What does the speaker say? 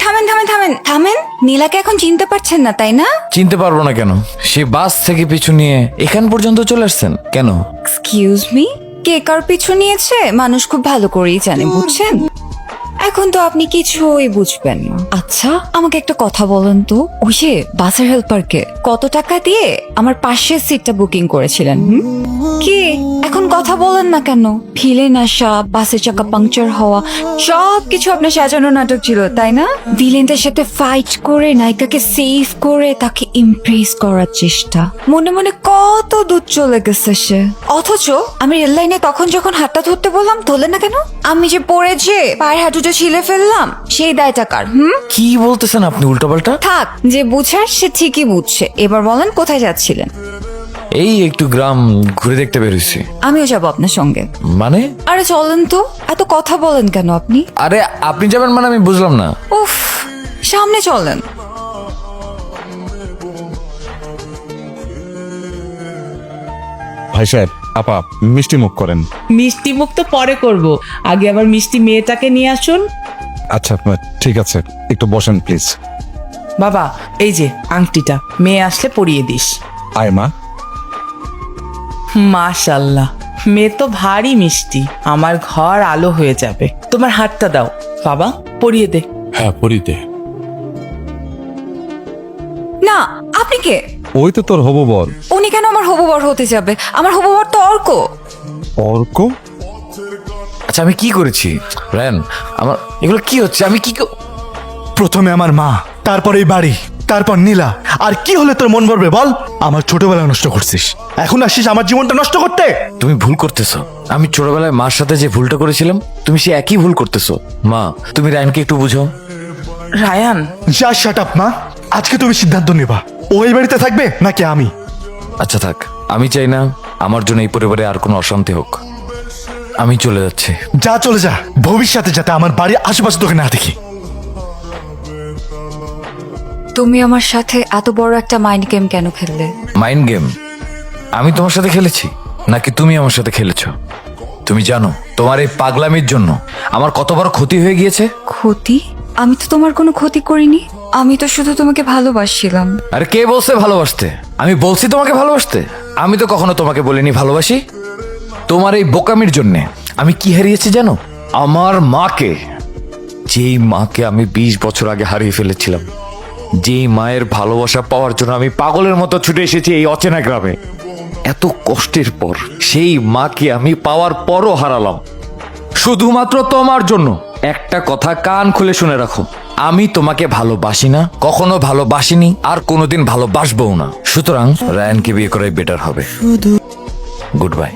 থামেন থামেন থামেন থামেন। নীলাকে এখন চিনতে পারছেন না তাই না? চিনতে পারবো না কেন? সে বাস থেকে পিছু নিয়ে এখান পর্যন্ত চলে আসছেন কেন? এক্সকিউজ মি, কে কার পিছু নিয়েছে মানুষ খুব ভালো করেই জানে, বুঝছেন? এখন তো আপনি কিছুই বুঝবেন না। আচ্ছা, আমাকে একটা কথা বলেন তো, ওই যে বাসের হেল্পারকে কত টাকা দিয়ে আমার পাশের সিটটা বুকিং করেছিলেন? কি এখন কথা বলেন না কেন? ভিলেন আসা, বাসের চাকা পাংচার হওয়া, সবকিছু আপনার সাজানো নাটক ছিল তাই না? ভিলেনদের সাথে ফাইট করে নায়িকাকে সেভ করে তাকে ইমপ্রেস করার চেষ্টা, মনে মনে কত দূর চলে গেছে সে। অথচ আমি রেল লাইনে তখন যখন হাতটা ধরতে বললাম ধরলেন না কেন? আমি যে পড়েছে পায়ের হাঁটুটা ছিলে ফেললাম, সেই দায়টা কার? কি বলতেছেন আপনি উল্টাপাল্টা? থাক, যে বুঝার সে ঠিকই বুঝছে। এবার বলেন কোথায় যাচ্ছিলেন? এই একটু গ্রাম ঘুরে দেখতে বেরোইছি। আমিও যাবো আপনার সঙ্গে। মানে? আরে চলেন তো, এত কথা বলেন কেন আপনি? আরে আপনি যাবেন মানে আমি বুঝলাম না। উফ, সামনে চলেন। ভাই সাহেব, আপা মিষ্টি মুখ করেন। মিষ্টি মুখ তো পরে করব, আগে আবার মিষ্টি মেয়েটাকে নিয়ে আসুন। আচ্ছা ঠিক আছে, একটু বসেন প্লিজ। বাবা, এই যে আংটিটা, মেয়ে আসলে পরিয়ে দিস। আয় মা। মাশাল্লাহ, মেয়ে তো ভারী মিষ্টি, আমার ঘর আলো হয়ে যাবে। তোমার হাতটা দাও বাবা, পরিয়ে দে। হ্যাঁ পরিতে। না, আপনি কে? ওই তো তোর হবু বর। উনি কেন আমার হবু বর হতে যাবে? আমার হবু বর তো অর্ক। অর্ক? আচ্ছা আমি কি করেছি রায়ান? আমার এগুলো কি হচ্ছে? আমি কি প্রথমে আমার মা, তারপর এই বাড়ি, তারপর নীলা। আর কি হলে তোর মন ভরবে বল? আমার ছোটবেলা নষ্ট করছিস, এখন আসছিস আমার জীবনটা নষ্ট করতে। তুমি ভুল করতেছো। আমি ছোটবেলায় মার সাথে যে ভুলটা করেছিলাম তুমি সে একই ভুল করতেছো। মা, তুমি রায়ানকে একটু বুঝাও। রায়ান, যা শাট আপ মা, আজকে তুমি সিদ্ধান্ত নেবা, ও এই বাড়িতে থাকবে নাকি আমি। আচ্ছা থাক, আমি চাই না আমার জন্য এই পরিবারে আর কোনো অশান্তি হোক। আমি চলে যাচ্ছি। যা চলে যা, ভবিষ্যতে যাতে আমার বাড়ির আশেপাশে তোকে না দেখি। তুমি আমার সাথে এত বড় একটা মাইন্ড গেম কেন খেললে? Mind game? আমি তোমার সাথে খেলেছি নাকি তুমি আমার সাথে খেলেছো? তুমি জানো তোমার এই পাগলামির জন্য আমার কত বড় ক্ষতি হয়ে গিয়েছে? ক্ষতি? আমি তো তোমার কোনো ক্ষতি করিনি, আমি তো শুধু তোমাকে ভালোবাসছিলাম। আরে কে বলছে ভালোবাসতে? আমি বলছি তোমাকে ভালোবাসতে? আমি তো কখনো তোমাকে বলিনি ভালোবাসি। তোমার এই বোকামির জন্যে আমি কি হারিয়েছি জানো? আমার মাকে। যেই মাকে আমি 20 বছর আগে হারিয়ে ফেলেছিলাম, যেই মায়ের ভালোবাসা পাওয়ার জন্য আমি পাগলের মতো ছুটে এসেছি এই অচেনা গ্রামে, এত কষ্টের পর সেই মাকে আমি পাওয়ার পরও হারালাম শুধুমাত্র তোমার জন্য। একটা কথা কান খুলে শুনে রাখো, আমি তোমাকে ভালোবাসি না, কখনো ভালোবাসিনি, আর কোনোদিন ভালোবাসবও না। সুতরাং রায়ানকে বিয়ে করাই বেটার হবে। Good bye.